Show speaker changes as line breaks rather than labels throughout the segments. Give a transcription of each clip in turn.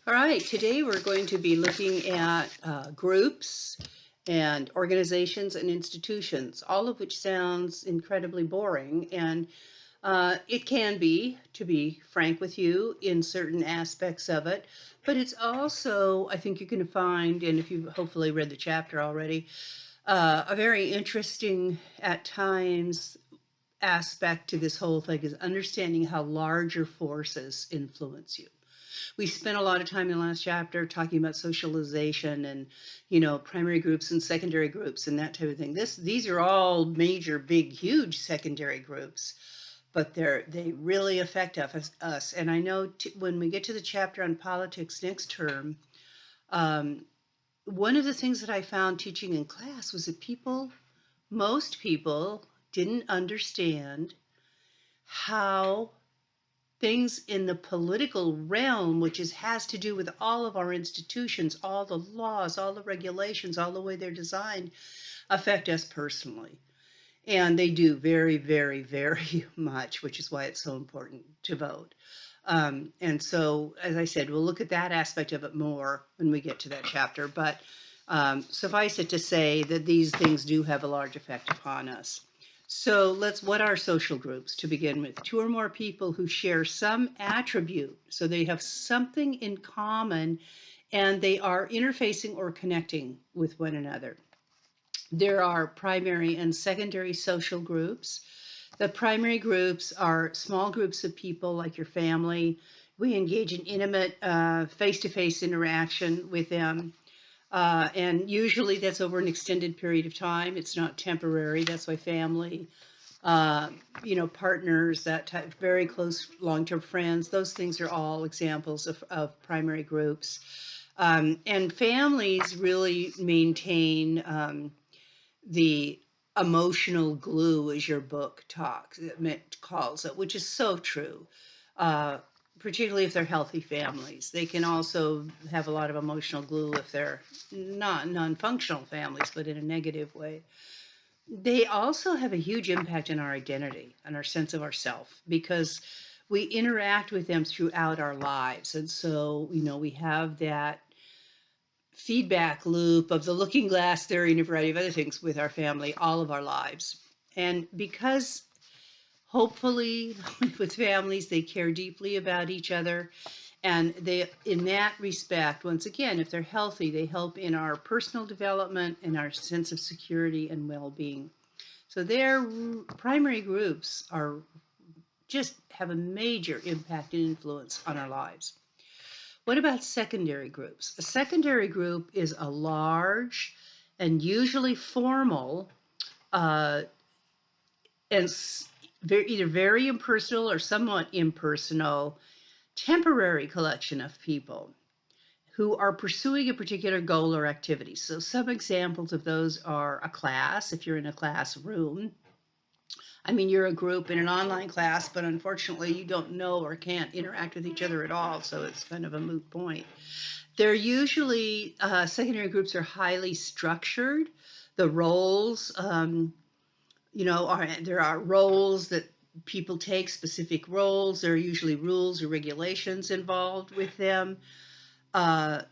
All right, today we're going to be looking at groups and organizations and institutions, all of which sounds incredibly boring. And it can be, to be frank with you, in certain aspects of it. But it's also, I think you're going to find, and if you've hopefully read the chapter already, a very interesting at times aspect to this whole thing is understanding how larger forces influence you. We spent a lot of time in the last chapter talking about socialization and, primary groups and secondary groups and that type of thing. These are all major, big, huge secondary groups, but they really affect us. And I know when we get to the chapter on politics next term, um, one of the things that I found teaching in class was that most people didn't understand how things in the political realm, has to do with all of our institutions, all the laws, all the regulations, all the way they're designed, affect us personally. And they do very, very, very much, which is why it's so important to vote. And so, as I said, we'll look at that aspect of it more when we get to that chapter. But suffice it to say that these things do have a large effect upon us. So what are social groups to begin with? Two or more people who share some attribute. So they have something in common and they are interfacing or connecting with one another. There are primary and secondary social groups. The primary groups are small groups of people like your family. We engage in intimate face-to-face interaction with them. And usually that's over an extended period of time. It's not temporary. That's why family, partners, that type, very close long-term friends, those things are all examples of primary groups. And families really maintain the emotional glue, as your book calls it, which is so true. Uh, Particularly if they're healthy families. They can also have a lot of emotional glue if they're not non-functional families, but in a negative way. They also have a huge impact on our identity and our sense of ourself because we interact with them throughout our lives. And so, we have that feedback loop of the looking glass theory and a variety of other things with our family all of our lives. And because hopefully with families, they care deeply about each other. And they, in that respect, once again, if they're healthy, they help in our personal development and our sense of security and well-being. So their primary groups are just have a major impact and influence on our lives. What about secondary groups? A secondary group is a large and usually formal uh, and either very impersonal or somewhat impersonal temporary collection of people who are pursuing a particular goal or activity. So some examples of those are a class, if you're in a classroom. I mean, you're a group in an online class, but unfortunately you don't know or can't interact with each other at all, so it's kind of a moot point. They're usually, secondary groups are highly structured. The roles, there are roles that people take, specific roles. There are usually rules or regulations involved with them. Uh,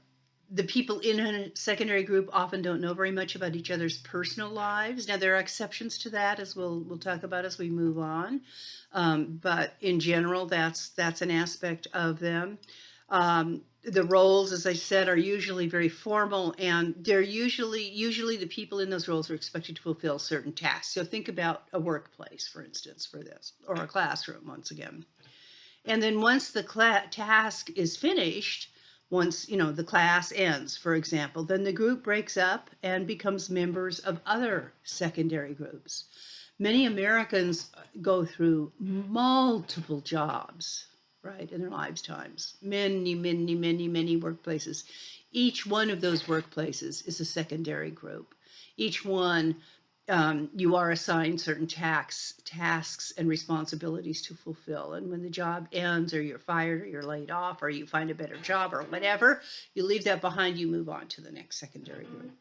the people in a secondary group often don't know very much about each other's personal lives. Now, there are exceptions to that, as we'll talk about as we move on. But in general, that's an aspect of them. The roles, as I said, are usually very formal, and they're usually the people in those roles are expected to fulfill certain tasks. So think about a workplace, for instance, for this, or a classroom once again. And then once the task is finished, once the class ends, for example, then the group breaks up and becomes members of other secondary groups. Many Americans go through multiple jobs, right, in their lifetimes. Many, many, many, many workplaces. Each one of those workplaces is a secondary group. Each one, you are assigned certain tasks and responsibilities to fulfill. And when the job ends, or you're fired, or you're laid off, or you find a better job, or whatever, you leave that behind, you move on to the next secondary group.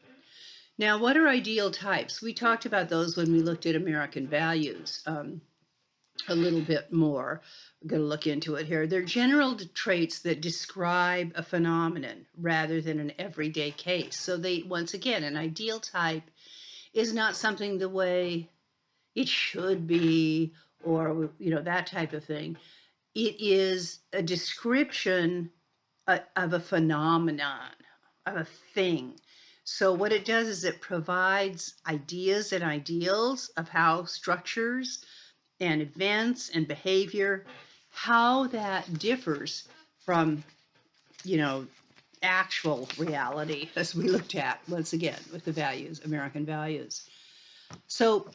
Now, what are ideal types? We talked about those when we looked at American values. a little bit more. I'm going to look into it here. They're general traits that describe a phenomenon rather than an everyday case. So they, once again, an ideal type is not something the way it should be, or that type of thing. It is a description of a phenomenon, of a thing. So what it does is it provides ideas and ideals of how structures and events and behavior, how that differs from, actual reality, as we looked at once again with the values, American values. So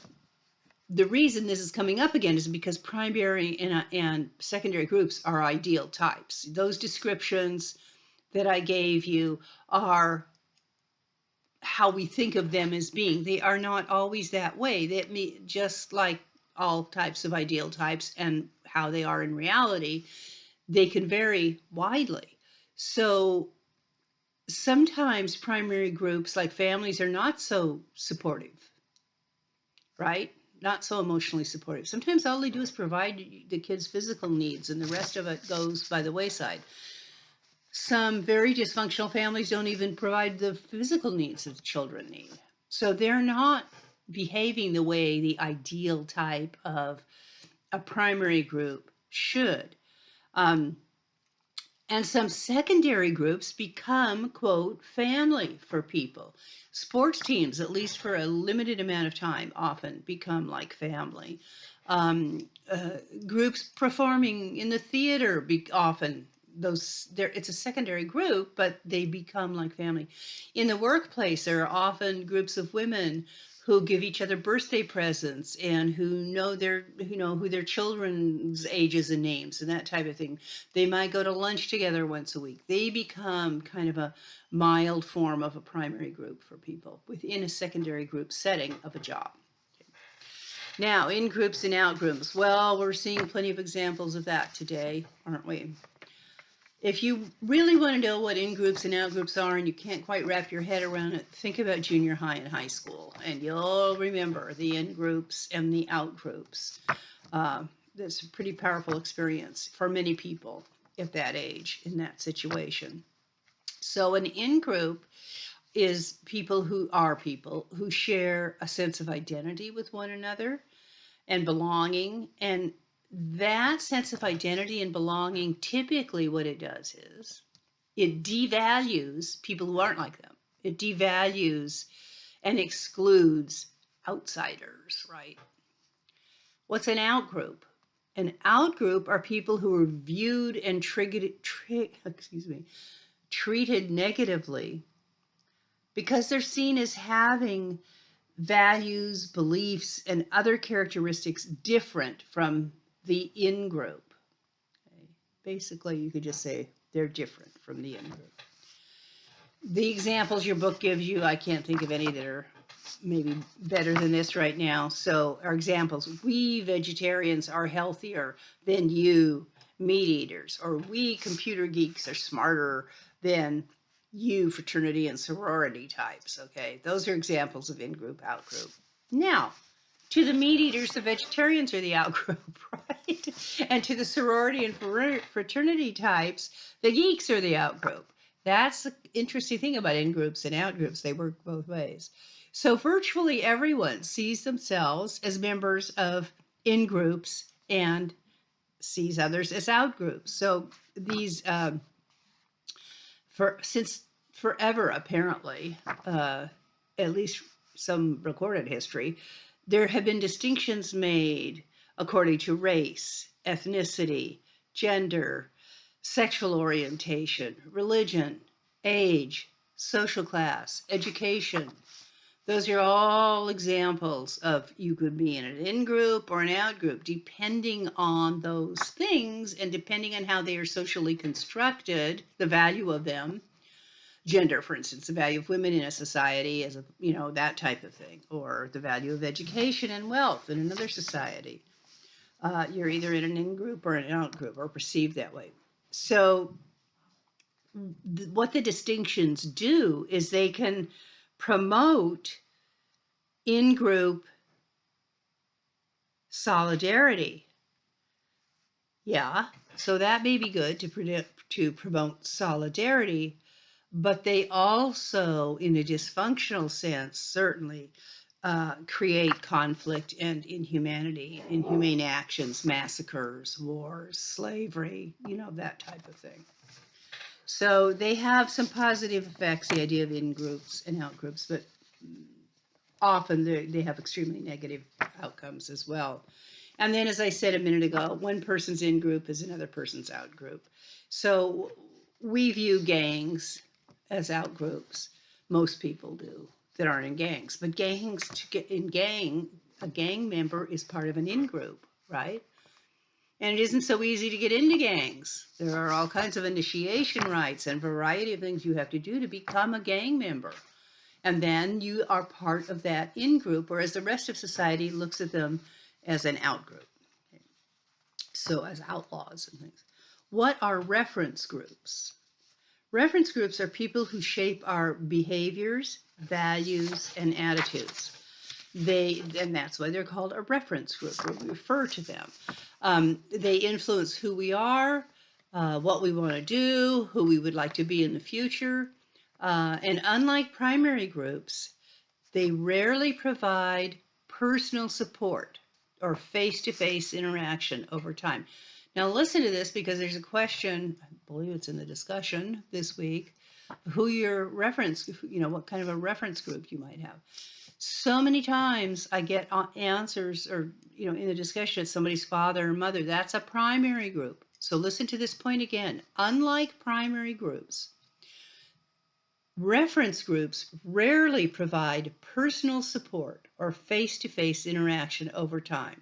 the reason this is coming up again is because primary and secondary groups are ideal types. Those descriptions that I gave you are how we think of them as being. They are not always that way. That just like all types of ideal types and how they are in reality, they can vary widely. So sometimes primary groups like families are not so supportive, right? Not so emotionally supportive. Sometimes all they do is provide the kids' physical needs and the rest of it goes by the wayside. Some very dysfunctional families don't even provide the physical needs that the children need. So they're not behaving the way the ideal type of a primary group should. And some secondary groups become, quote, family for people. Sports teams, at least for a limited amount of time, often become like family. Groups performing in the theater often it's a secondary group, but they become like family. In the workplace, there are often groups of women who give each other birthday presents and who know who their children's ages and names and that type of thing. They might go to lunch together once a week. They become kind of a mild form of a primary group for people within a secondary group setting of a job. Now, in groups and out groups. Well, we're seeing plenty of examples of that today, aren't we? If you really want to know what in groups and out groups are and you can't quite wrap your head around it, think about junior high and high school, and you'll remember the in groups and the out groups. That's a pretty powerful experience for many people at that age in that situation. So an in group is people who share a sense of identity with one another and belonging. And that sense of identity and belonging, typically what it does is it devalues people who aren't like them. It devalues and excludes outsiders, right? What's an out group? An out group are people who are viewed and treated negatively because they're seen as having values, beliefs, and other characteristics different from the in group. Okay. Basically, you could just say they're different from the in group. The examples your book gives you, I can't think of any that are maybe better than this right now. So our examples: we vegetarians are healthier than you meat eaters, or we computer geeks are smarter than you fraternity and sorority types. Okay, those are examples of in-group, out-group. Now, to the meat eaters, the vegetarians are the out-group, right? And to the sorority and fraternity types, the geeks are the out-group. That's the interesting thing about in-groups and out-groups. They work both ways. So virtually everyone sees themselves as members of in-groups and sees others as out-groups. So these, since forever, apparently, at least some recorded history, there have been distinctions made according to race, ethnicity, gender, sexual orientation, religion, age, social class, education. Those are all examples of you could be in an in group or an out group, depending on those things and depending on how they are socially constructed, the value of them. Gender, for instance, the value of women in a society as that type of thing, or the value of education and wealth in another society. You're either in an in group or an out group, or perceived that way. So what the distinctions do is they can promote in-group solidarity Yeah, so that may be good to promote solidarity, but they also, in a dysfunctional sense, certainly create conflict and inhumanity, inhumane actions, massacres, wars, slavery, that type of thing. So they have some positive effects, the idea of in-groups and out-groups, but often they have extremely negative outcomes as well. And then, as I said a minute ago, one person's in-group is another person's out-group. So we view gangs as out-groups. Most people do that aren't in gangs. But gangs, to get in a gang member is part of an in-group, right? And it isn't so easy to get into gangs. There are all kinds of initiation rites and variety of things you have to do to become a gang member. And then you are part of that in-group, whereas the rest of society looks at them as an out-group. So as outlaws and things. What are reference groups? Reference groups are people who shape our behaviors, values, and attitudes. And that's why they're called a reference group. We refer to them. They influence who we are, what we want to do, who we would like to be in the future. And unlike primary groups, they rarely provide personal support or face-to-face interaction over time. Now listen to this, because there's a question, I believe it's in the discussion this week, who your reference, what kind of a reference group you might have. So many times I get answers, or, in the discussion, it's somebody's father or mother. That's a primary group. So listen to this point again. Unlike primary groups, reference groups rarely provide personal support or face-to-face interaction over time.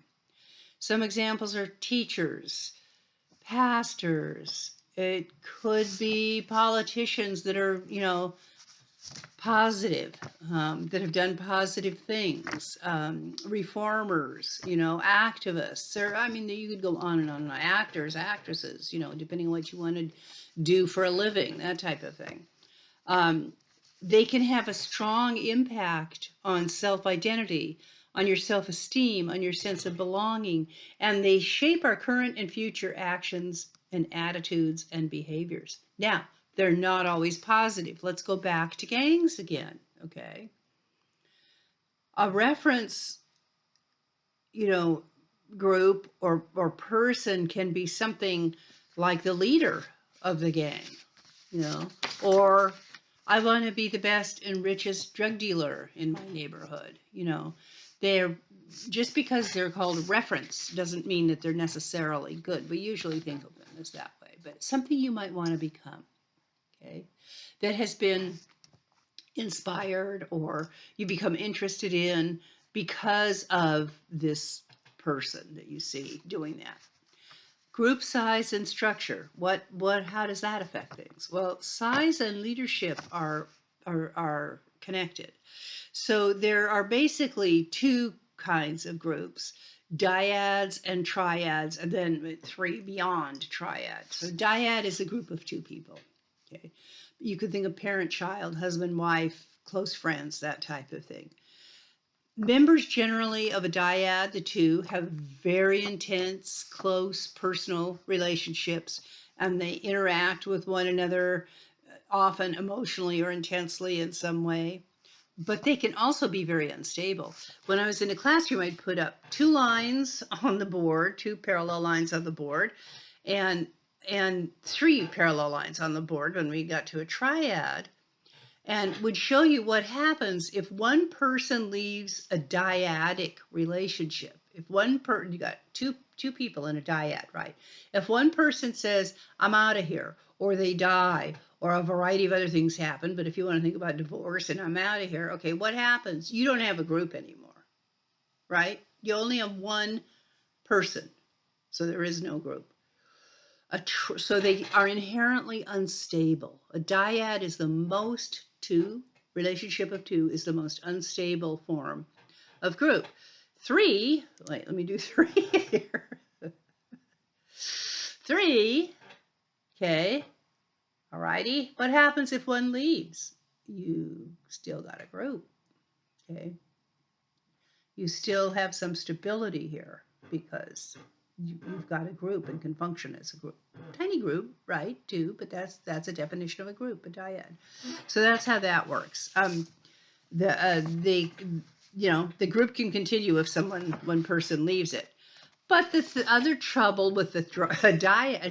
Some examples are teachers, pastors. It could be politicians that are, positive, that have done positive things, reformers, activists, or you could go on and on, actors, actresses, depending on what you want to do for a living, that type of thing. They can have a strong impact on self-identity, on your self-esteem, on your sense of belonging, and they shape our current and future actions and attitudes and behaviors. Now, they're not always positive. Let's go back to gangs again, okay? A reference, group or person can be something like the leader of the gang, or I want to be the best and richest drug dealer in my neighborhood. They're just because they're called reference doesn't mean that they're necessarily good. We usually think of them as that way, but it's something you might want to become, okay, that has been inspired or you become interested in because of this person that you see doing that. Group size and structure. How does that affect things? Well, size and leadership are connected. So there are basically two kinds of groups: dyads and triads, and then three beyond triad. So dyad is a group of two people. Okay, you could think of parent, child, husband, wife, close friends, that type of thing. Members generally of a dyad, the two, have very intense, close personal relationships, and they interact with one another often emotionally or intensely in some way. But they can also be very unstable. When I was in a classroom, I'd put up two lines on the board, two parallel lines on the board, and three parallel lines on the board when we got to a triad, and would show you what happens if one person leaves a dyadic relationship. If you got two people in a dyad, right? If one person says, I'm out of here, or they die, or a variety of other things happen, but if you want to think about divorce and I'm out of here, okay, what happens? You don't have a group anymore, right? You only have one person, so there is no group. So they are inherently unstable. A dyad is the most relationship of two is the most unstable form of group. Three, wait, let me do three here. Three, okay, all righty. What happens if one leaves? You still got a group, okay? You still have some stability here because you've got a group and can function as a group. Tiny group, right, too, but that's a definition of a group, a dyad. So that's how that works. The the group can continue if one person leaves it. But the other trouble with a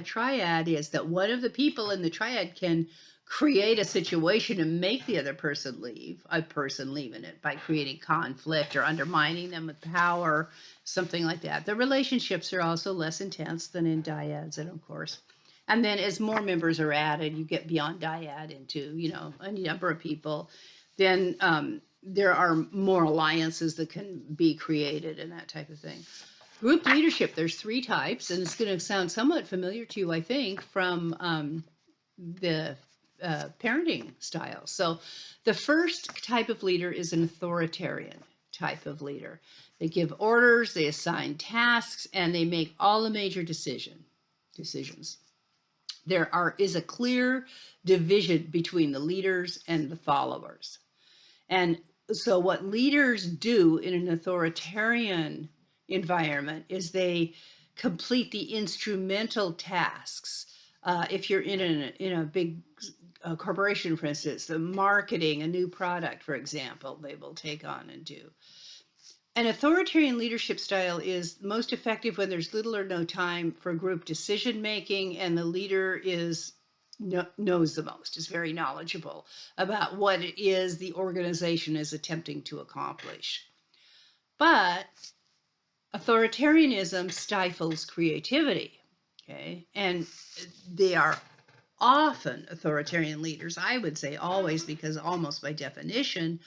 triad is that one of the people in the triad can create a situation and make the other person leave, a person leaving it, by creating conflict or undermining them with power, something like that. The relationships are also less intense than in dyads, and of course. And then as more members are added, you get beyond dyad into, a number of people. Then there are more alliances that can be created and that type of thing. Group leadership, there's 3 types, and it's going to sound somewhat familiar to you, I think, from the parenting style. So the first type of leader is an authoritarian type of leader. They give orders, they assign tasks, and they make all the major decisions. There is a clear division between the leaders and the followers. And so what leaders do in an authoritarian environment is they complete the instrumental tasks. If you're in a big corporation, for instance, the marketing a new product, for example, they will take on and do. An authoritarian leadership style is most effective when there's little or no time for group decision making, and the leader knows the most, is very knowledgeable about what it is the organization is attempting to accomplish. But authoritarianism stifles creativity, okay? And they are often authoritarian leaders, I would say always, because almost by definition,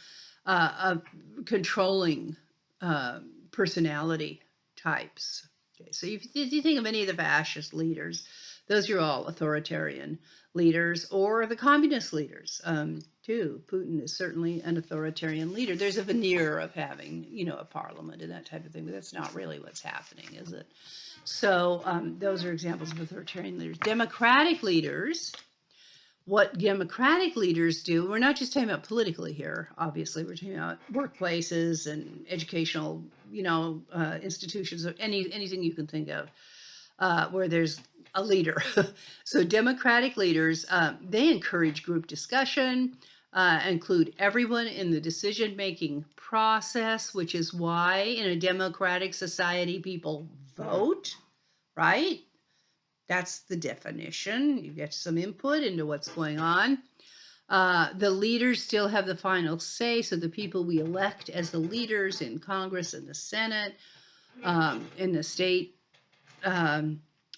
of controlling personality types. Okay, so if you think of any of the fascist leaders, those are all authoritarian leaders, or the communist leaders too. Putin is certainly an authoritarian leader. There's a veneer of having, a parliament and that type of thing, but that's not really what's happening, is it? So those are examples of authoritarian leaders. Democratic leaders, what democratic leaders do, we're not just talking about politically here, obviously, we're talking about workplaces and educational, institutions, or anything you can think of where there's a leader. So democratic leaders, they encourage group discussion, include everyone in the decision-making process, which is why in a democratic society people vote, right? That's the definition. You get some input into what's going on. The leaders still have the final say, so the people we elect as the leaders in Congress and the Senate, in the state,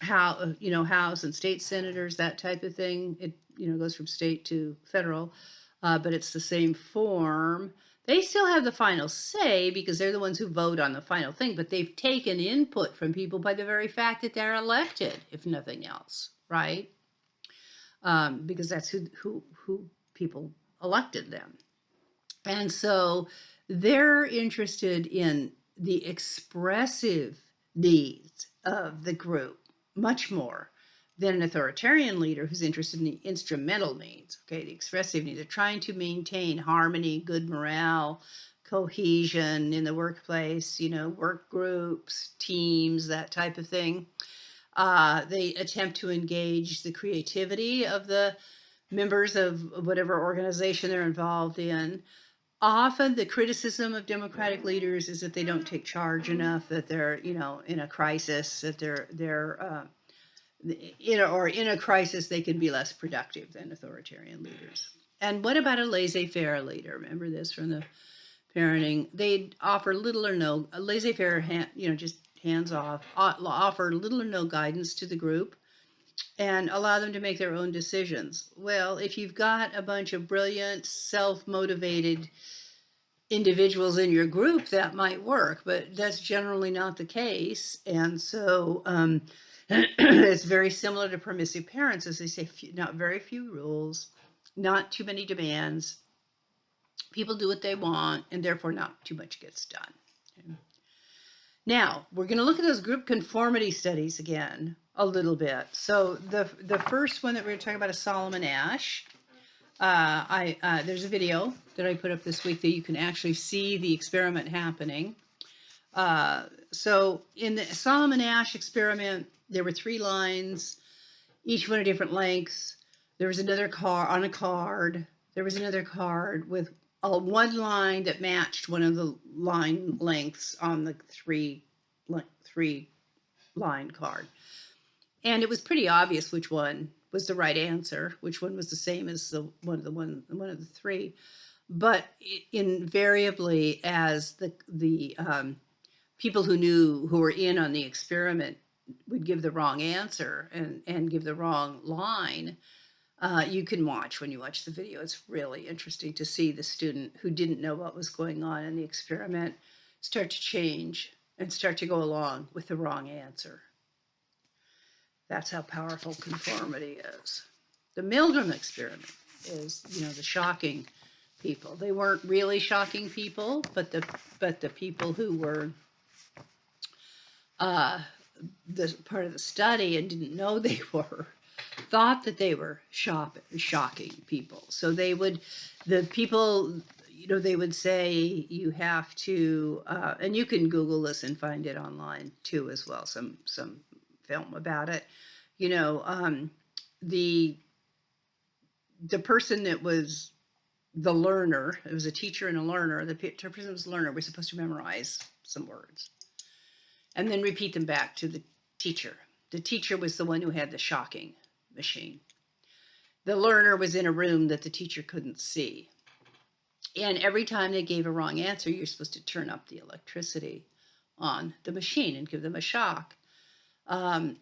House and state senators, that type of thing. It goes from state to federal, but it's the same form. They still have the final say because they're the ones who vote on the final thing, but they've taken input from people by the very fact that they're elected, if nothing else, right? Because that's who people elected them. And so they're interested in the expressive needs of the group much more than an authoritarian leader who's interested in the instrumental needs, okay, the expressive needs. They're trying to maintain harmony, good morale, cohesion in the workplace, work groups, teams, that type of thing. They attempt to engage the creativity of the members of whatever organization they're involved in. Often the criticism of democratic leaders is that they don't take charge enough, that they're, in a crisis, that they're in a crisis, they can be less productive than authoritarian leaders. And what about a laissez-faire leader? Remember this from the parenting. They offer little or no, laissez-faire, just hands off, offer little or no guidance to the group and allow them to make their own decisions. Well, if you've got a bunch of brilliant, self-motivated individuals in your group, that might work, but that's generally not the case. And so it's very similar to permissive parents, as they say, not very few rules, not too many demands. People do what they want, and therefore not too much gets done. Okay. Now, we're going to look at those group conformity studies again a little bit. So the first one that we're going to talk about is Solomon Asch. There's a video that I put up this week that you can actually see the experiment happening. So in the Solomon Asch experiment, there were 3 lines, each one a different length. There was another card on a card. There was another card with one line that matched one of the line lengths on the three line card. And it was pretty obvious which one was the right answer, which one was the same as one of the 3. But invariably, as the people who were in on the experiment would give the wrong answer and give the wrong line, you can watch when you watch the video. It's really interesting to see the student who didn't know what was going on in the experiment start to change and start to go along with the wrong answer. That's how powerful conformity is. The Milgram experiment is, the shocking people. They weren't really shocking people, but the people who were the part of the study and didn't know they were, thought that they were shocking people. So they would say you have to, and you can Google this and find it online too as well. Some film about it. The person that was the learner, it was a teacher and a learner. The person was the learner. We're supposed to memorize some words and then repeat them back to the teacher. The teacher was the one who had the shocking machine. The learner was in a room that the teacher couldn't see. And every time they gave a wrong answer, you're supposed to turn up the electricity on the machine and give them a shock. And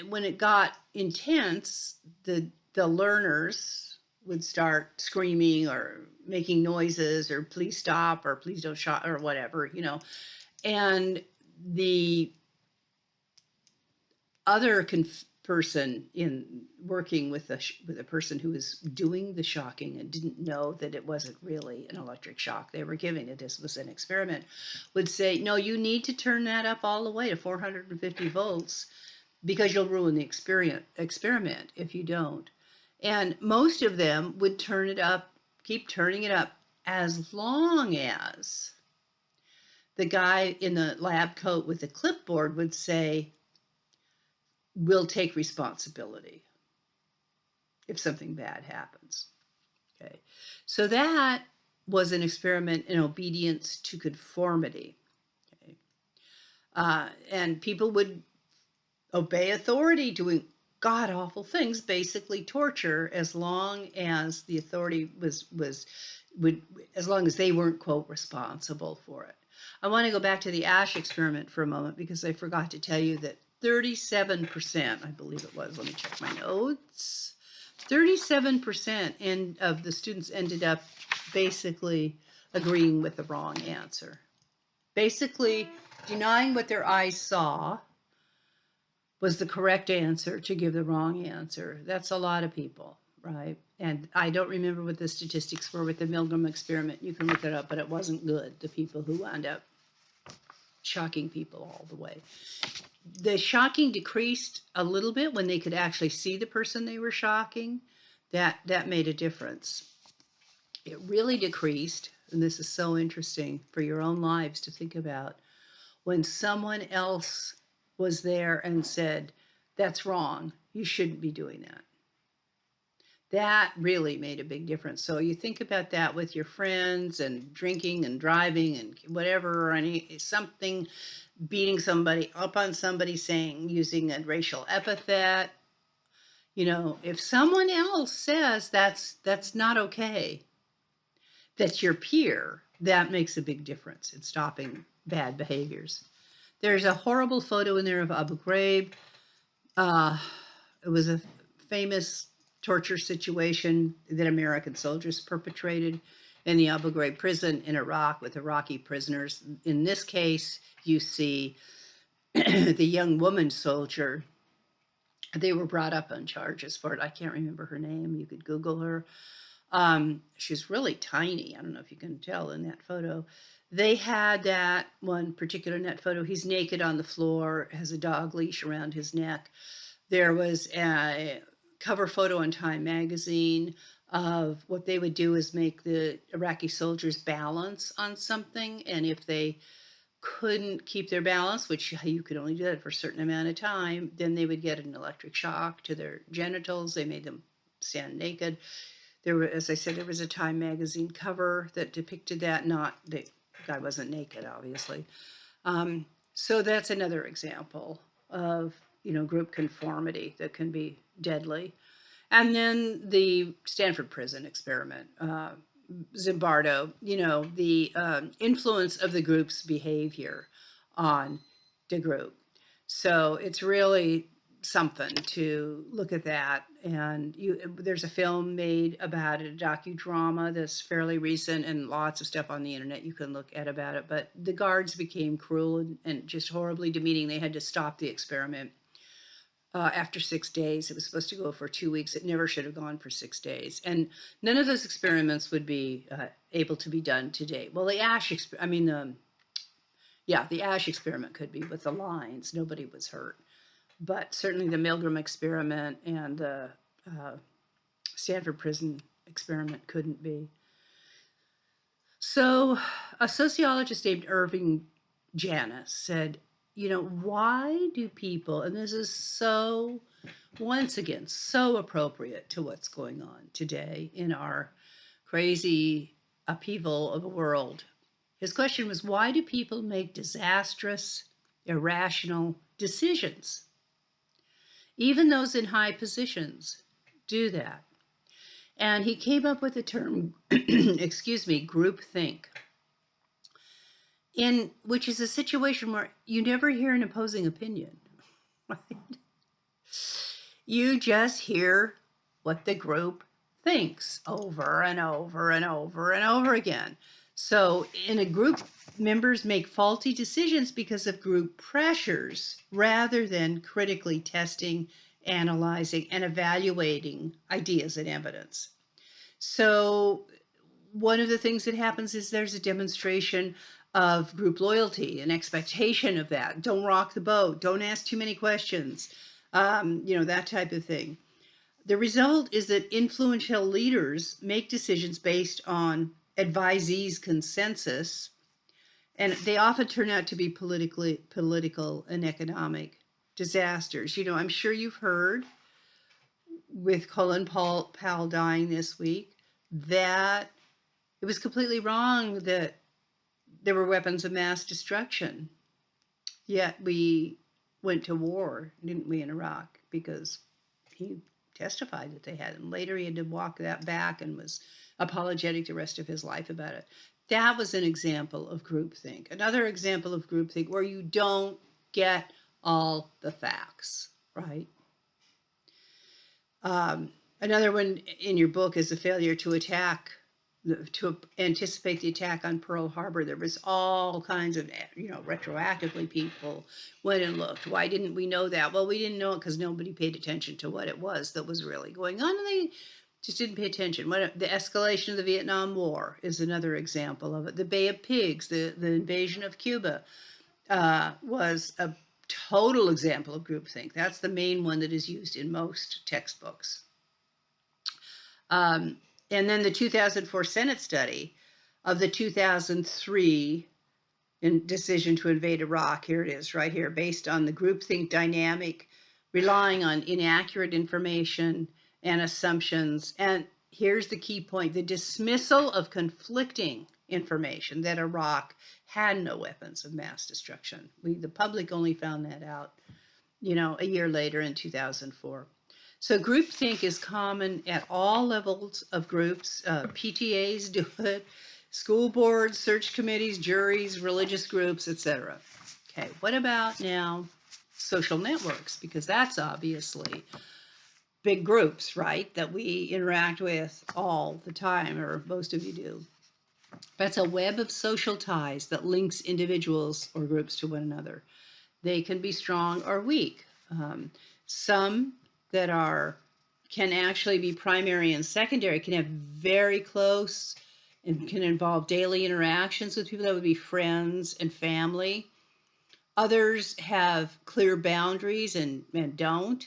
when it got intense, the learners would start screaming or making noises or please stop or please don't shock or whatever, and the other person in working with a person who was doing the shocking and didn't know that it wasn't really an electric shock they were giving it, this was an experiment, would say, no, you need to turn that up all the way to 450 volts because you'll ruin the experiment if you don't. And most of them would turn it up, keep turning it up, as long as the guy in the lab coat with the clipboard would say, we'll take responsibility if something bad happens. Okay, so that was an experiment in obedience to conformity. Okay, and people would obey authority, doing god awful things, basically torture, as long as the authority would as long as they weren't, quote, responsible for it. I want to go back to the Asch experiment for a moment because I forgot to tell you that 37%, I believe it was, let me check my notes, 37% of the students ended up basically agreeing with the wrong answer. Basically denying what their eyes saw was the correct answer to give the wrong answer. That's a lot of people, right? And I don't remember what the statistics were with the Milgram experiment. You can look it up, but it wasn't good, the people who wound up shocking people all the way. The shocking decreased a little bit when they could actually see the person they were shocking. That made a difference. It really decreased, and this is so interesting for your own lives to think about, when someone else was there and said, that's wrong, you shouldn't be doing that. That really made a big difference. So you think about that with your friends and drinking and driving and whatever, or something, beating somebody up on somebody, using a racial epithet. If someone else says that's not okay, that's your peer, that makes a big difference in stopping bad behaviors. There's a horrible photo in there of Abu Ghraib. It was a famous torture situation that American soldiers perpetrated in the Abu Ghraib prison in Iraq with Iraqi prisoners. In this case, you see the young woman soldier. They were brought up on charges for it. I can't remember her name. You could Google her. She's really tiny. I don't know if you can tell in that photo. They had that one particular net photo. He's naked on the floor, has a dog leash around his neck. There was a cover photo in Time magazine of what they would do is make the Iraqi soldiers balance on something, and if they couldn't keep their balance, which you could only do that for a certain amount of time, then they would get an electric shock to their genitals. They made them stand naked. There were, as I said, there was a Time magazine cover that depicted that. Not the guy wasn't naked, obviously. So that's another example of, group conformity that can be deadly. And then the Stanford Prison experiment, Zimbardo, the influence of the group's behavior on the group. So it's really something to look at that. And there's a film made about it, a docudrama that's fairly recent, and lots of stuff on the internet you can look at about it. But the guards became cruel and just horribly demeaning. They had to stop the experiment after 6 days. It was supposed to go for 2 weeks. It never should have gone for 6 days. And none of those experiments would be able to be done today. Well, the Asch the Asch experiment could be with the lines. Nobody was hurt. But certainly the Milgram experiment and the Stanford Prison experiment couldn't be. So a sociologist named Irving Janis said, why do people, and this is so, once again, so appropriate to what's going on today in our crazy upheaval of the world. His question was, why do people make disastrous, irrational decisions? Even those in high positions do that. And he came up with the term, groupthink, which is a situation where you never hear an opposing opinion, right? You just hear what the group thinks over and over and over and over again. So in a group, members make faulty decisions because of group pressures rather than critically testing, analyzing, and evaluating ideas and evidence. So one of the things that happens is there's a demonstration of group loyalty, an expectation of that. Don't rock the boat. Don't ask too many questions. That type of thing. The result is that influential leaders make decisions based on advisees' consensus, and they often turn out to be political and economic disasters. I'm sure you've heard, with Colin Powell dying this week, that it was completely wrong that there were weapons of mass destruction. Yet we went to war, didn't we, in Iraq, because he testified that they had. And later he had to walk that back and was apologetic the rest of his life about it. That was an example of groupthink. Another example of groupthink where you don't get all the facts, right? Another one in your book is a failure to anticipate the attack on Pearl Harbor. There was all kinds of, retroactively people went and looked. Why didn't we know that? Well, we didn't know it because nobody paid attention to what it was that was really going on, and they just didn't pay attention. The escalation of the Vietnam War is another example of it. The Bay of Pigs, the invasion of Cuba, was a total example of groupthink. That's the main one that is used in most textbooks. And then the 2004 Senate study of the 2003 decision to invade Iraq, here it is right here, based on the groupthink dynamic, relying on inaccurate information and assumptions. And here's the key point: the dismissal of conflicting information that Iraq had no weapons of mass destruction. The public only found that out, a year later in 2004. So groupthink is common at all levels of groups. PTAs do it, school boards, search committees, juries, religious groups, etc. Okay, what about now social networks? Because that's obviously big groups, right, that we interact with all the time, or most of you do. That's a web of social ties that links individuals or groups to one another. They can be strong or weak. Some that can actually be primary and secondary, can have very close and can involve daily interactions with people that would be friends and family. Others have clear boundaries and don't.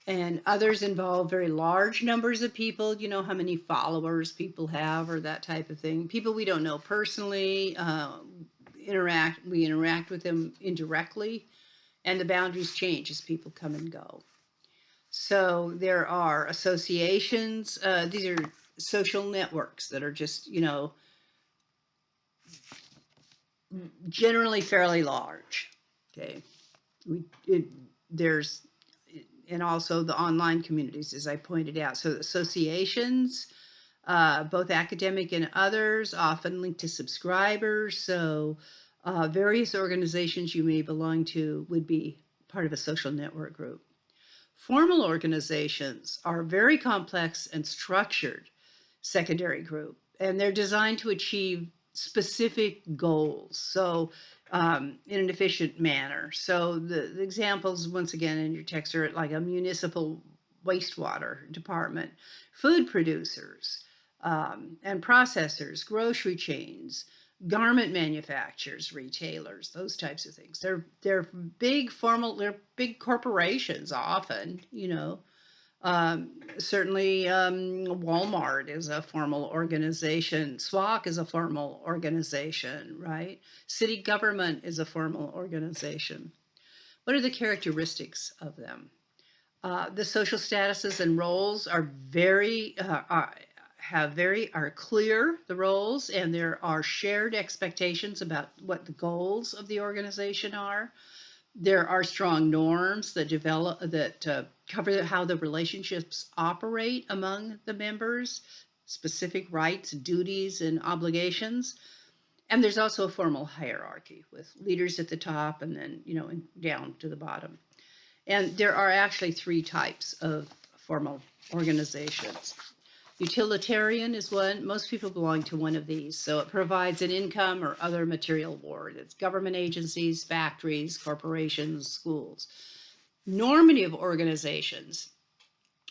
And others involve very large numbers of people, how many followers people have or that type of thing. People we don't know personally, we interact with them indirectly, and the boundaries change as people come and go. So there are associations. These are social networks that are just, generally fairly large. Okay, there's, and also the online communities, as I pointed out. So associations, both academic and others, often linked to subscribers. So various organizations you may belong to would be part of a social network group. Formal organizations are very complex and structured secondary group, and they're designed to achieve specific goals. So in an efficient manner. So the examples, once again, in your text are like a municipal wastewater department, food producers and processors, grocery chains, garment manufacturers, retailers, those types of things. They're big they're big corporations often, certainly Walmart is a formal organization. SWOC is a formal organization, right? City government is a formal organization. What are the characteristics of them? The social statuses and roles are are clear, the roles, and there are shared expectations about what the goals of the organization are. There are strong norms that cover how the relationships operate among the members, specific rights, duties, and obligations. And there's also a formal hierarchy with leaders at the top and then, and down to the bottom. And there are actually three types of formal organizations. Utilitarian is one. Most people belong to one of these. So it provides an income or other material reward. It's government agencies, factories, corporations, schools. Normative organizations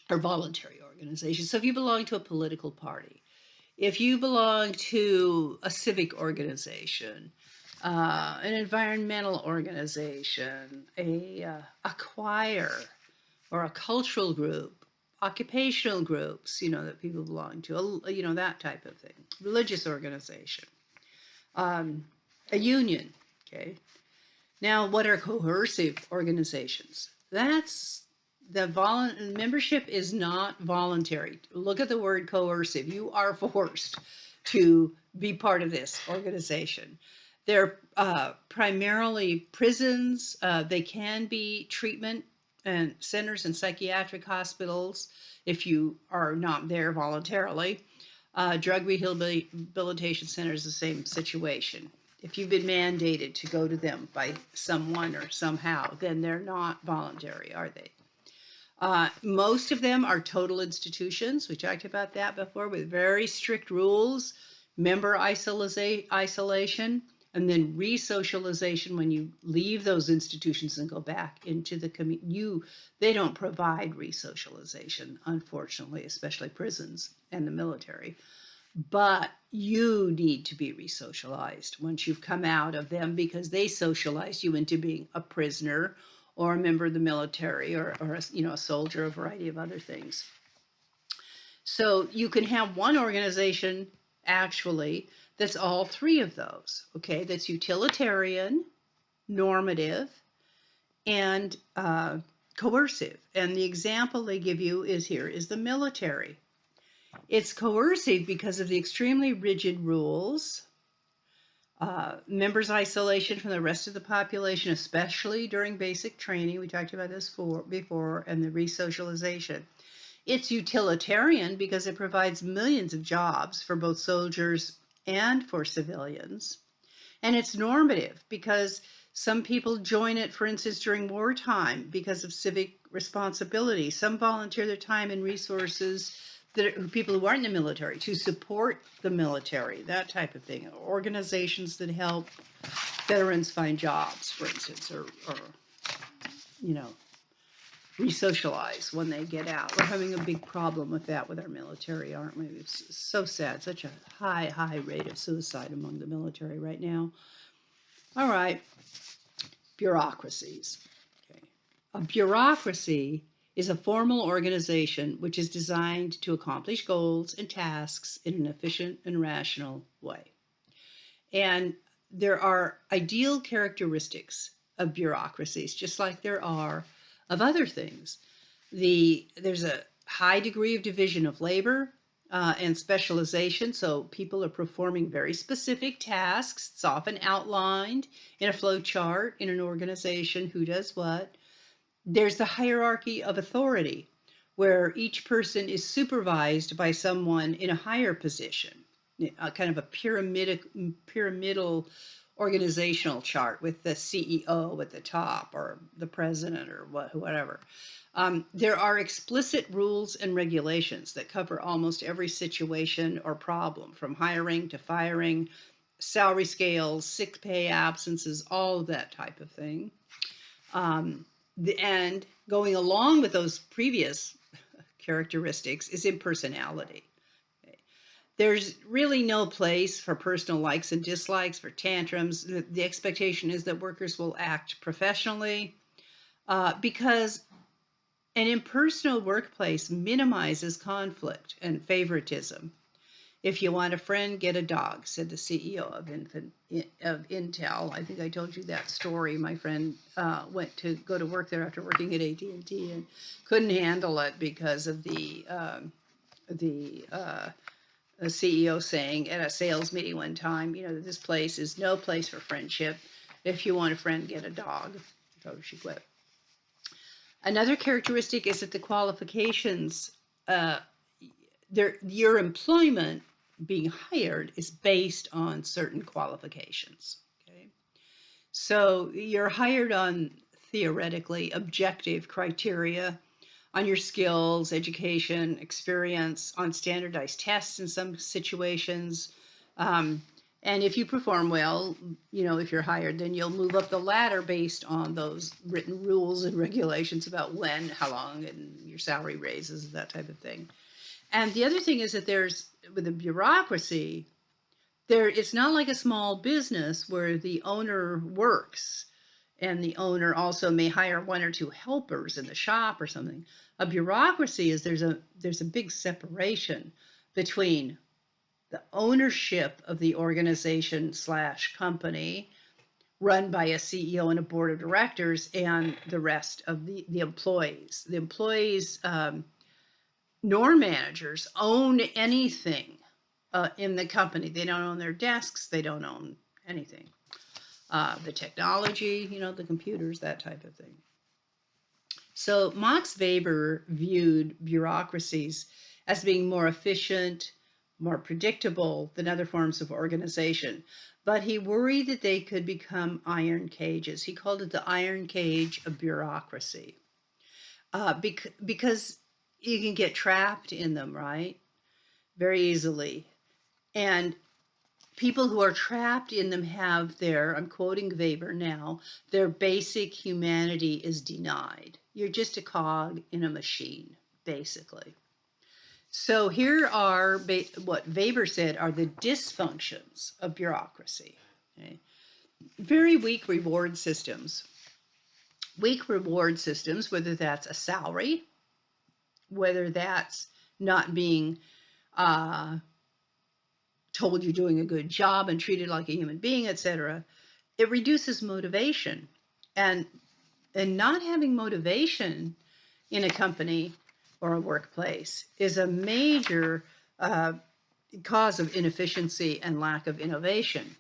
are voluntary organizations. So if you belong to a political party, if you belong to a civic organization, an environmental organization, a choir, or a cultural group, occupational groups, that people belong to, that type of thing, religious organization, a union, okay? Now, what are coercive organizations? That's membership is not voluntary. Look at the word coercive. You are forced to be part of this organization. They're primarily prisons. They can be treatment and centers and psychiatric hospitals if you are not there voluntarily. Drug rehabilitation centers, the same situation. If you've been mandated to go to them by someone or somehow, then they're not voluntary, are they? Most of them are total institutions. We talked about that before, with very strict rules, member isolation, and then re-socialization when you leave those institutions and go back into the community. They don't provide re-socialization, unfortunately, especially prisons and the military. But you need to be re-socialized once you've come out of them, because they socialize you into being a prisoner or a member of the military or a soldier, a variety of other things. So you can have one organization actually that's all three of those, okay? That's utilitarian, normative, and coercive. And the example they give you is the military. It's coercive because of the extremely rigid rules, members' isolation from the rest of the population, especially during basic training. We talked about this before, and the resocialization. It's utilitarian because it provides millions of jobs for both soldiers and for civilians. And it's normative because some people join it, for instance, during wartime because of civic responsibility. Some volunteer their time and resources people who aren't in the military to support the military, that type of thing. Organizations that help veterans find jobs, for instance, or re-socialize when they get out. We're having a big problem with that with our military, aren't we? It's so sad. Such a high rate of suicide among the military right now. All right, bureaucracies. Okay. A bureaucracy is a formal organization which is designed to accomplish goals and tasks in an efficient and rational way. And there are ideal characteristics of bureaucracies, just like there are of other things. There's a high degree of division of labor and specialization, so people are performing very specific tasks. It's often outlined in a flow chart in an organization, who does what. There's the hierarchy of authority, where each person is supervised by someone in a higher position, a kind of a pyramidal organizational chart with the CEO at the top, or the president, or whatever. There are explicit rules and regulations that cover almost every situation or problem, from hiring to firing, salary scales, sick pay absences, all of that type of thing. And going along with those previous characteristics is impersonality. Okay. There's really no place for personal likes and dislikes, for tantrums. The expectation is that workers will act professionally because an impersonal workplace minimizes conflict and favoritism. If you want a friend, get a dog, said the CEO of Intel. I think I told you that story. My friend went to go to work there after working at AT&T and couldn't handle it because of the CEO saying at a sales meeting one time, this place is no place for friendship. If you want a friend, get a dog. So she quit. Another characteristic is that the qualifications, your employment being hired is based on certain qualifications. Okay, so you're hired on theoretically objective criteria, on your skills, education, experience, on standardized tests in some situations. And if you perform well, if you're hired, then you'll move up the ladder based on those written rules and regulations about when, how long, and your salary raises, that type of thing. And the other thing is that with a bureaucracy, it's not like a small business where the owner works and the owner also may hire one or two helpers in the shop or something. A bureaucracy is there's a big separation between the ownership of the organization / company, run by a CEO and a board of directors, and the rest of the employees. The employees, nor managers, own anything in the company. They don't own their desks. They don't own anything. The technology, the computers, that type of thing. So Max Weber viewed bureaucracies as being more efficient, more predictable than other forms of organization, but he worried that they could become iron cages. He called it the iron cage of bureaucracy, because you can get trapped in them, right? Very easily. And people who are trapped in them have I'm quoting Weber now, their basic humanity is denied. You're just a cog in a machine, basically. So here are what Weber said are the dysfunctions of bureaucracy. Okay? Very weak reward systems. Weak reward systems, whether that's a salary, whether that's not being told you're doing a good job and treated like a human being, etc. It reduces motivation. And not having motivation in a company or a workplace is a major cause of inefficiency and lack of innovation.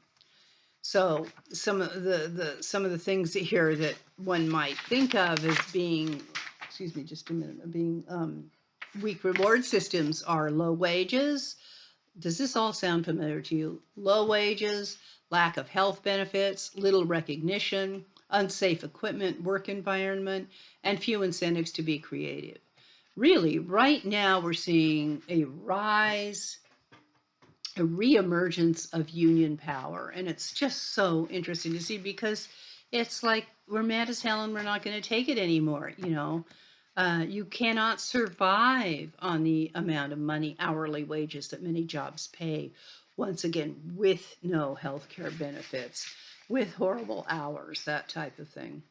So some of the things here that one might think of as being, excuse me, just a minute, being weak reward systems are low wages. Does this all sound familiar to you? Low wages, lack of health benefits, little recognition, unsafe equipment, work environment, and few incentives to be creative. Really, right now we're seeing a reemergence of union power, and it's just so interesting to see, because it's like we're mad as hell and we're not going to take it anymore. You cannot survive on the amount of money, hourly wages that many jobs pay, once again, with no health care benefits, with horrible hours, that type of thing.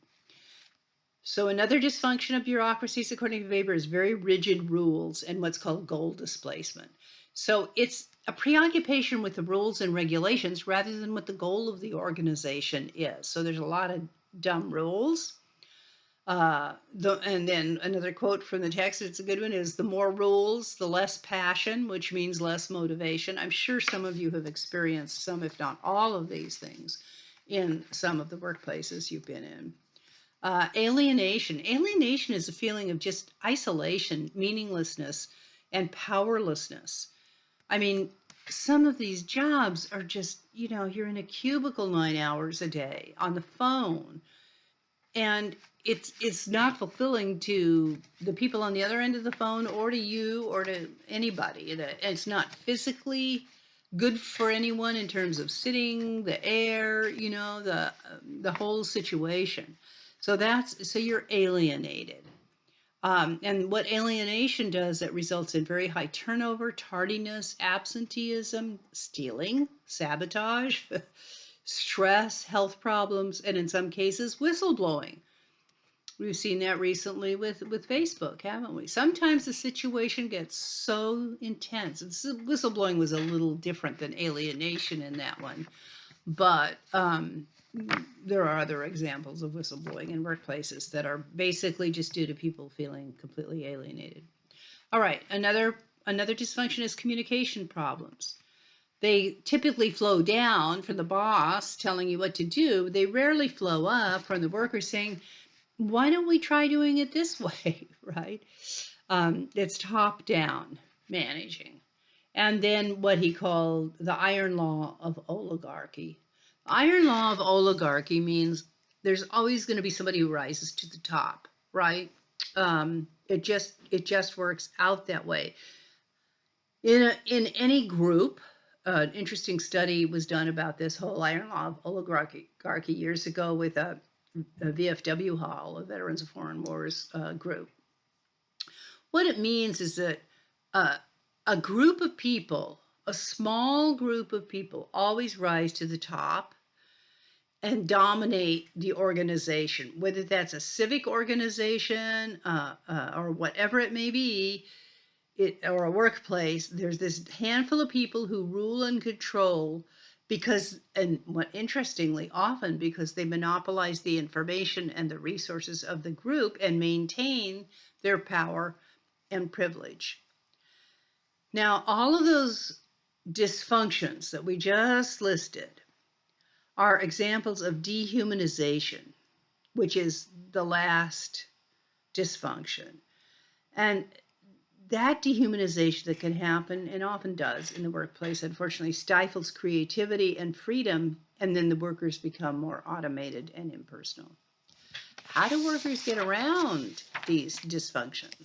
So another dysfunction of bureaucracies, according to Weber, is very rigid rules and what's called goal displacement. So it's a preoccupation with the rules and regulations rather than what the goal of the organization is. So there's a lot of dumb rules. And then another quote from the text, it's a good one, is the more rules, the less passion, which means less motivation. I'm sure some of you have experienced some, if not all of these things in some of the workplaces you've been in. Alienation. Alienation is a feeling of just isolation, meaninglessness, and powerlessness. I mean, some of these jobs are just, you're in a cubicle 9 hours a day on the phone, and it's not fulfilling to the people on the other end of the phone or to you or to anybody. It's not physically good for anyone in terms of sitting, the air, the whole situation. So you're alienated. And what alienation does, it results in very high turnover, tardiness, absenteeism, stealing, sabotage, stress, health problems, and in some cases, whistleblowing. We've seen that recently with Facebook, haven't we? Sometimes the situation gets so intense. Whistleblowing was a little different than alienation in that one, but there are other examples of whistleblowing in workplaces that are basically just due to people feeling completely alienated. All right, another dysfunction is communication problems. They typically flow down from the boss telling you what to do. They rarely flow up from the worker saying, why don't we try doing it this way, right? It's top down managing. And then what he called the iron law of oligarchy. The iron law of oligarchy means there's always going to be somebody who rises to the top, right? It just works out that way. In any group, an interesting study was done about this whole iron law of oligarchy years ago with a VFW Hall, a Veterans of Foreign Wars group. What it means is that a group of people, a small group of people, always rise to the top and dominate the organization, whether that's a civic organization or whatever it may be, or a workplace. There's this handful of people who rule and control because, and what interestingly, often because they monopolize the information and the resources of the group and maintain their power and privilege. Now, all of those dysfunctions that we just listed are examples of dehumanization, which is the last dysfunction. And that dehumanization that can happen, and often does in the workplace, unfortunately stifles creativity and freedom, and then the workers become more automated and impersonal. How do workers get around these dysfunctions?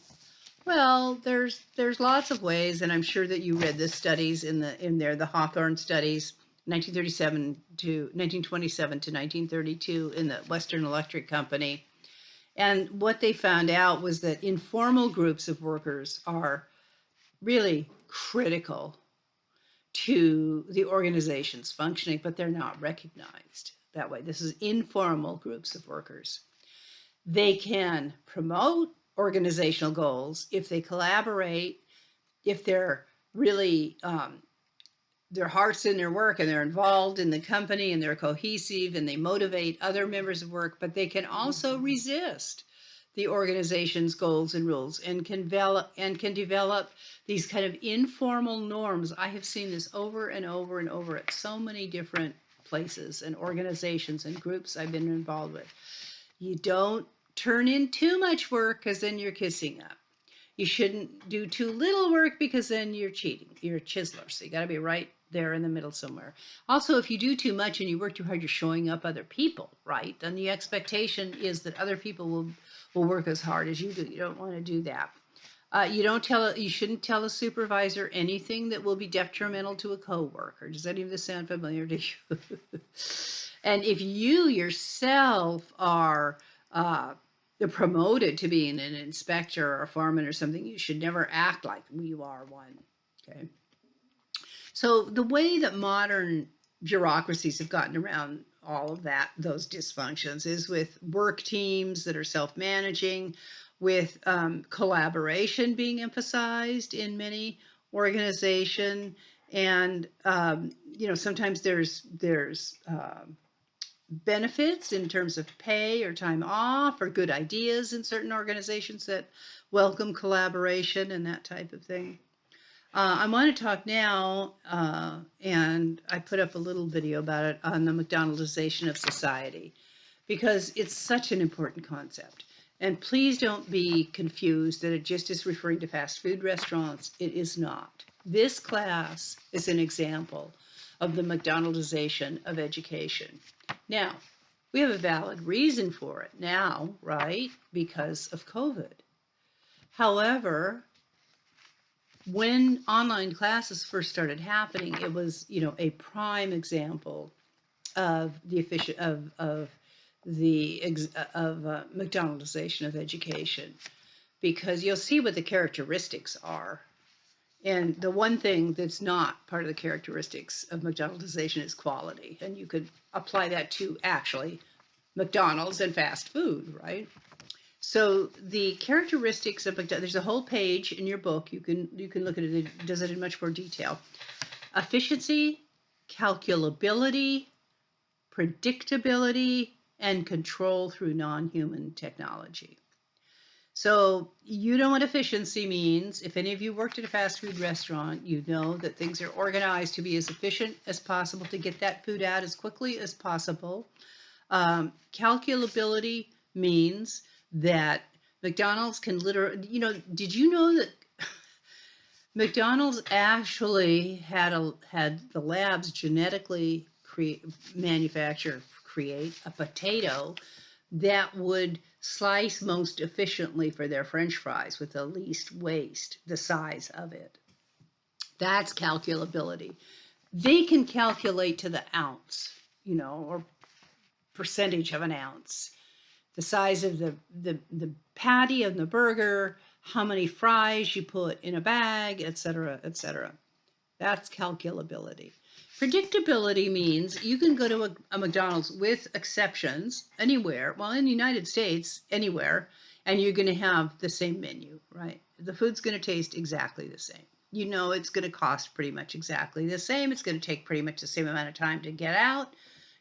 Well, there's lots of ways, and I'm sure that you read the studies in there, the Hawthorne studies, 1927 to 1932 in the Western Electric Company. And what they found out was that informal groups of workers are really critical to the organization's functioning, but they're not recognized that way. This is informal groups of workers. They can promote organizational goals if they collaborate, if they're really their heart's in their work and they're involved in the company and they're cohesive and they motivate other members of work, but they can also resist the organization's goals and rules and can develop these kind of informal norms. I have seen this over and over and over at so many different places and organizations and groups I've been involved with. You don't turn in too much work because then you're kissing up. You shouldn't do too little work because then you're cheating. You're a chiseler. So you got to be right there in the middle somewhere. Also, if you do too much and you work too hard, you're showing up other people, right? Then the expectation is that other people will work as hard as you do. You don't want to do that. You shouldn't tell a supervisor anything that will be detrimental to a coworker. Does any of this sound familiar to you? And if you yourself are promoted to being an inspector or a foreman or something, you should never act like you are one. Okay. So the way that modern bureaucracies have gotten around all of those dysfunctions, is with work teams that are self-managing, with collaboration being emphasized in many organization, and sometimes there's benefits in terms of pay or time off or good ideas in certain organizations that welcome collaboration and that type of thing. I want to talk now, and I put up a little video about it on the McDonaldization of society, because it's such an important concept. And please don't be confused that it just is referring to fast food restaurants. It is not. This class is an example of the McDonaldization of education. Now, we have a valid reason for it now, right? Because of COVID. However, when online classes first started happening, it was, a prime example of the McDonaldization of education, because you'll see what the characteristics are. And the one thing that's not part of the characteristics of McDonaldization is quality. And you could apply that to actually McDonald's and fast food, right? So the characteristics of McDonald's, there's a whole page in your book. You can look at it. It does it in much more detail. Efficiency, calculability, predictability, and control through non-human technology. So you know what efficiency means. If any of you worked at a fast food restaurant, you know that things are organized to be as efficient as possible to get that food out as quickly as possible. Calculability means that McDonald's can literally, did you know that McDonald's actually had the labs genetically create a potato that would slice most efficiently for their French fries with the least waste, the size of it. That's calculability. They can calculate to the ounce, or percentage of an ounce, the size of the patty of the burger, how many fries you put in a bag, etc., etc. That's calculability. Predictability means you can go to a McDonald's with exceptions anywhere, well, in the United States, anywhere, and you're going to have the same menu, right? The food's going to taste exactly the same. It's going to cost pretty much exactly the same. It's going to take pretty much the same amount of time to get out,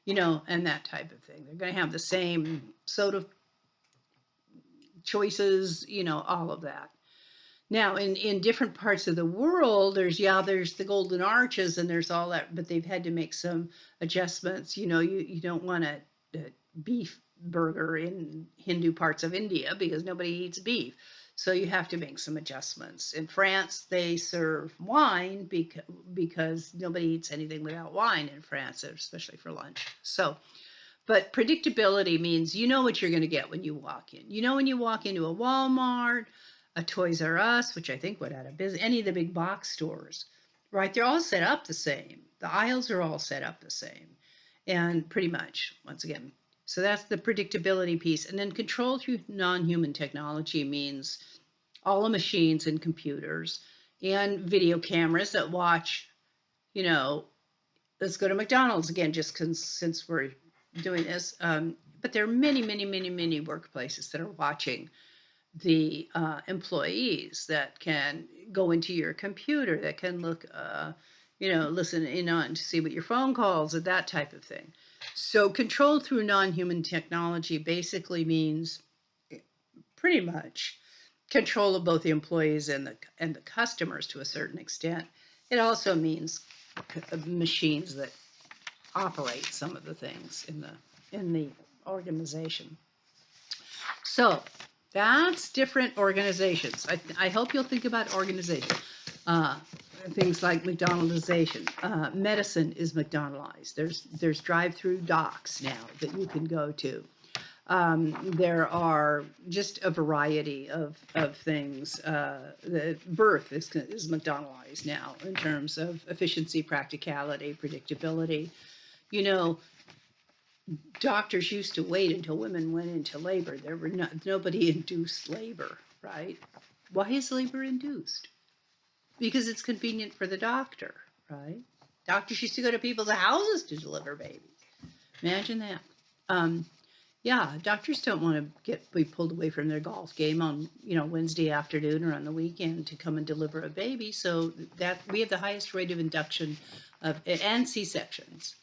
and that type of thing. They're going to have the same soda choices, all of that. Now, in different parts of the world, there's the Golden Arches and there's all that, but they've had to make some adjustments. You don't want a beef burger in Hindu parts of India because nobody eats beef. So you have to make some adjustments. In France, they serve wine because nobody eats anything without wine in France, especially for lunch. But predictability means you know what you're going to get when you walk in. When you walk into a Walmart, a Toys R Us, which I think went out of business, any of the big box stores, right? They're all set up the same. The aisles are all set up the same. And pretty much, once again. So that's the predictability piece. And then control through non-human technology means all the machines and computers and video cameras that watch, let's go to McDonald's again, just since we're doing this. But there are many, many, many, many workplaces that are watching the employees, that can go into your computer, that can look, listen in on to see what your phone calls and that type of thing. So control through non-human technology basically means pretty much control of both the employees and the customers to a certain extent. It also means machines that operate some of the things in the organization. So that's different organizations. I hope you'll think about organization. Things like McDonaldization. Medicine is McDonaldized. There's drive-through docs now that you can go to. There are just a variety of things. The birth is McDonaldized now in terms of efficiency, practicality, predictability. Doctors used to wait until women went into labor. There were nobody induced labor, right? Why is labor induced? Because it's convenient for the doctor, right? Doctors used to go to people's houses to deliver babies. Imagine that. Yeah, doctors don't want to be pulled away from their golf game on, Wednesday afternoon or on the weekend to come and deliver a baby. So that we have the highest rate of induction of and C-sections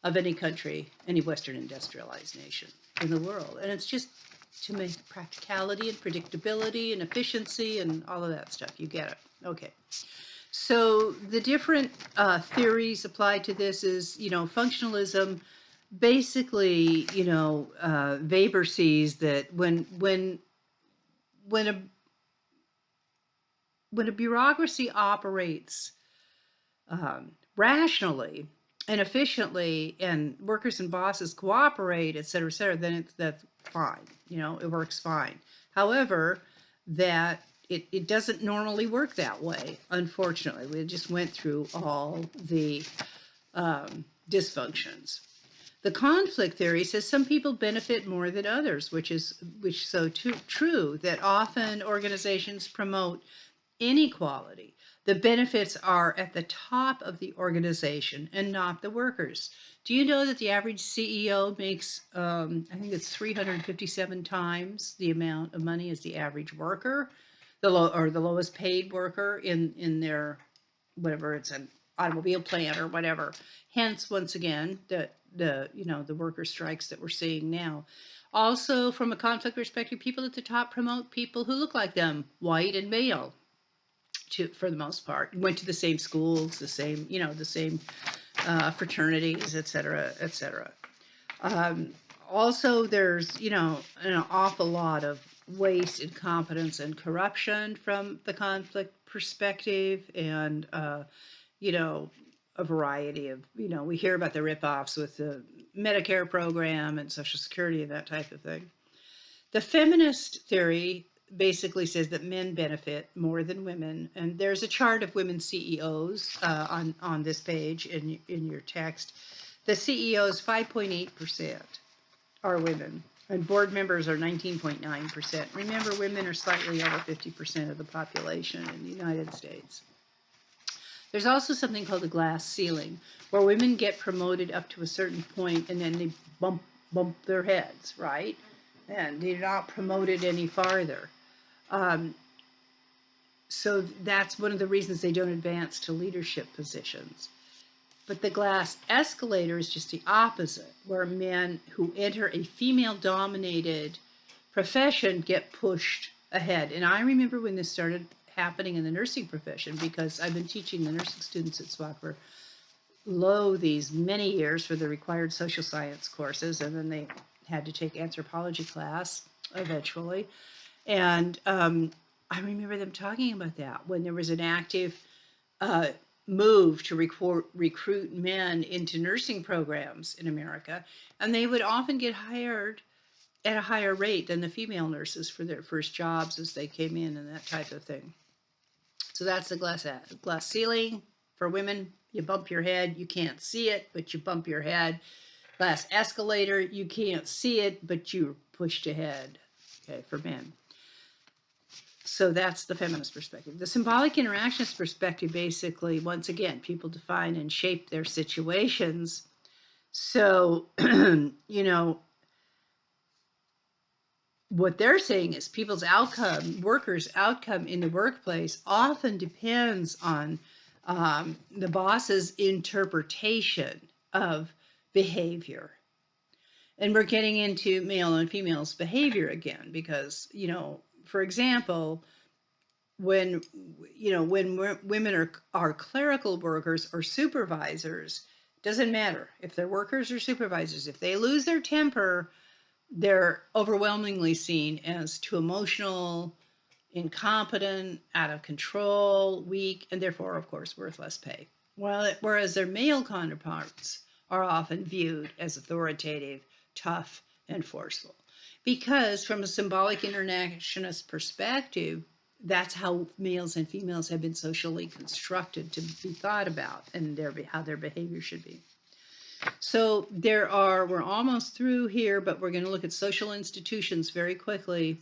of any country, any Western industrialized nation in the world. And it's just to make practicality and predictability and efficiency and all of that stuff. You get it. Okay. So the different theories applied to this is, functionalism. Basically, Weber sees that when a when a bureaucracy operates rationally and efficiently, and workers and bosses cooperate, et cetera, then that's fine. It works fine. However, that it doesn't normally work that way. Unfortunately, we just went through all the dysfunctions. The conflict theory says some people benefit more than others, which is so true that often organizations promote inequality. The benefits are at the top of the organization and not the workers. Do you know that the average CEO makes, I think it's 357 times the amount of money as the average worker, the lowest paid worker in their whatever, it's an automobile plant or whatever. Hence, once again, the worker strikes that we're seeing now. Also, from a conflict perspective, people at the top promote people who look like them, white and male, for the most part, went to the same schools, the same fraternities, et cetera, et cetera. Also, there's an awful lot of waste, incompetence, and corruption from the conflict perspective, and you know a variety of we hear about the ripoffs with the Medicare program and Social Security and that type of thing. The feminist theory basically says that men benefit more than women, and there's a chart of women CEOs on this page in your text. The CEOs, 5.8% are women, and board members are 19.9%. Remember, women are slightly over 50% of the population in the United States. There's also something called the glass ceiling, where women get promoted up to a certain point and then they bump their heads, right? And they're not promoted any farther. Um, so that's one of the reasons they don't advance to leadership positions. But the glass escalator is just the opposite, where men who enter a female dominated profession get pushed ahead. And I remember when this started happening in the nursing profession, because I've been teaching the nursing students at SWAC these many years for the required social science courses, and then they had to take anthropology class eventually. And I remember them talking about that when there was an active uh, move to recruit men into nursing programs in America, and they would often get hired at a higher rate than the female nurses for their first jobs as they came in and that type of thing. So that's the glass ceiling for women. You bump your head, you can't see it, but you bump your head. Glass escalator, you can't see it, but you're pushed ahead. Okay, for men. So that's the feminist perspective. The symbolic interactionist perspective, basically, once again, people define and shape their situations. So, what they're saying is people's outcome, workers' outcome in the workplace often depends on the boss's interpretation of behavior. And we're getting into male and female's behavior again, because, for example, when women are clerical workers or supervisors, doesn't matter if they're workers or supervisors, if they lose their temper, they're overwhelmingly seen as too emotional, incompetent, out of control, weak, and therefore, of course, worth less pay. Whereas their male counterparts are often viewed as authoritative, tough, and forceful. Because from a symbolic interactionist perspective, that's how males and females have been socially constructed to be thought about, and how their behavior should be. So we're almost through here, but we're going to look at social institutions very quickly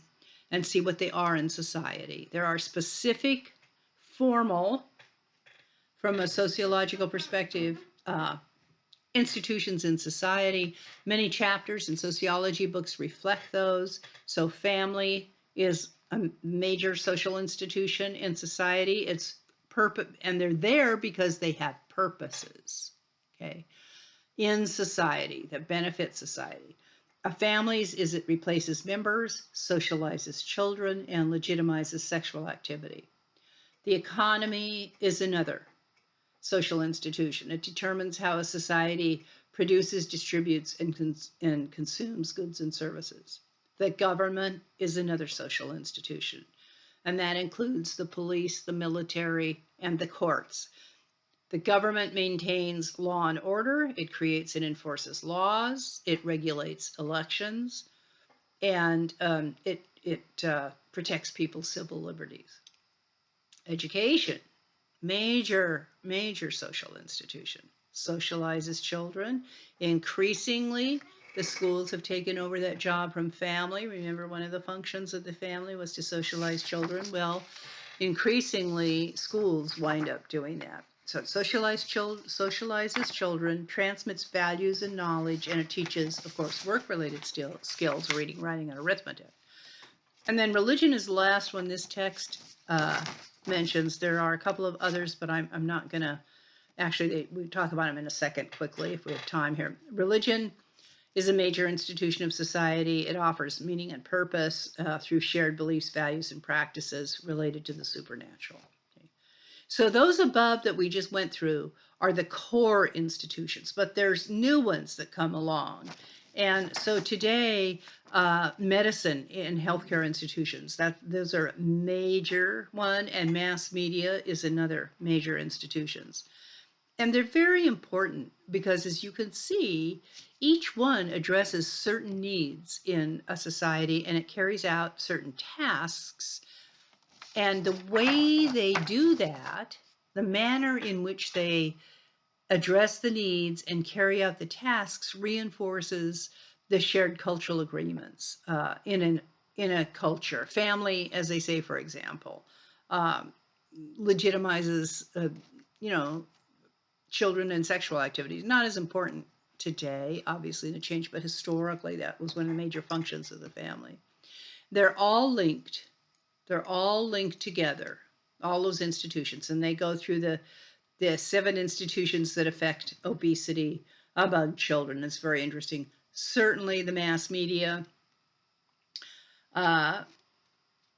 and see what they are in society. There are specific, formal, from a sociological perspective, Institutions in society. Many chapters in sociology books reflect those. So family is a major social institution in society. It's purpose, and they're there because they have purposes, okay, in society that benefit society. A families is it replaces members, socializes children, and legitimizes sexual activity. The economy is another social institution. It determines how a society produces, distributes, and consumes goods and services. The government is another social institution, and that includes the police, the military, and the courts. The government maintains law and order, it creates and enforces laws, it regulates elections, and it protects people's civil liberties. Education, major social institution, socializes children. Increasingly, the schools have taken over that job from family. Remember, one of the functions of the family was to socialize children. Well, increasingly, schools wind up doing that. So it socializes children, transmits values and knowledge, and it teaches, of course, work-related skills, reading, writing, and arithmetic. And then religion is the last one this text mentions. There are a couple of others, but I'm not going to, actually, we talk about them in a second quickly if we have time here. Religion is a major institution of society. It offers meaning and purpose through shared beliefs, values, and practices related to the supernatural. Okay. So those above that we just went through are the core institutions, but there's new ones that come along. And so today, medicine and healthcare institutions, those are a major one, and mass media is another major institutions. And they're very important because, as you can see, each one addresses certain needs in a society and it carries out certain tasks. And the way they do that, the manner in which they address the needs and carry out the tasks reinforces the shared cultural agreements in a culture. Family, as they say, for example, um, legitimizes, you know, children and sexual activities. Not as important today, obviously, in a change, but historically, that was one of the major functions of the family. They're all linked. They're all linked together, all those institutions, and they go through the 7 institutions that affect obesity among children. It's very interesting. Certainly, the mass media. Uh,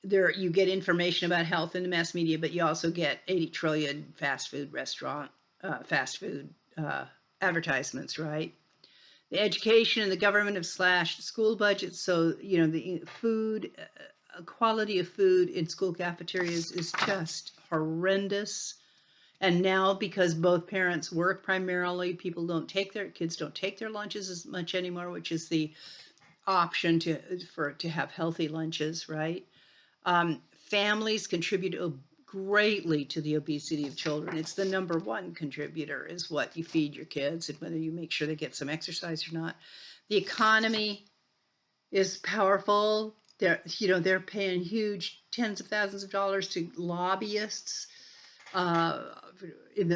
there, you get information about health in the mass media, but you also get 80 trillion fast food advertisements, right? The education and the government have slashed school budgets, so the food quality of food in school cafeterias is just horrendous. And now, because both parents work primarily, kids don't take their lunches as much anymore, which is the option to have healthy lunches, right? Families contribute greatly to the obesity of children. It's the number one contributor, is what you feed your kids and whether you make sure they get some exercise or not. The economy is powerful. They're paying huge tens of thousands of dollars to lobbyists uh, in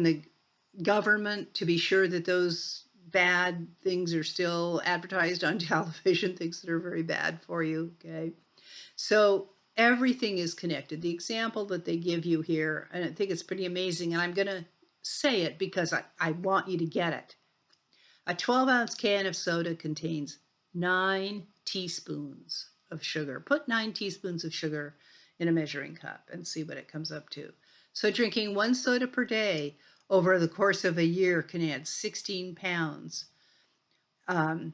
the government to be sure that those bad things are still advertised on television, things that are very bad for you. Okay, so everything is connected. The example that they give you here, and I think it's pretty amazing, and I'm going to say it because I want you to get it. A 12-ounce can of soda contains 9 teaspoons of sugar. Put 9 teaspoons of sugar in a measuring cup and see what it comes up to. So drinking 1 soda per day over the course of a year can add 16 pounds. And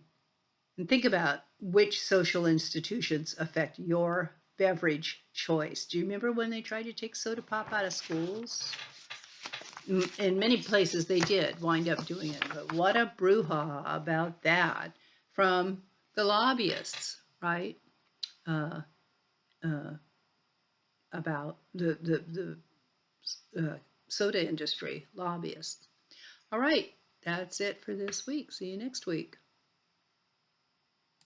think about which social institutions affect your beverage choice. Do you remember when they tried to take soda pop out of schools? In many places they did wind up doing it, but what a brouhaha about that from the lobbyists, right? Uh, uh, about the soda industry lobbyists. All right, that's it for this week. See you next week.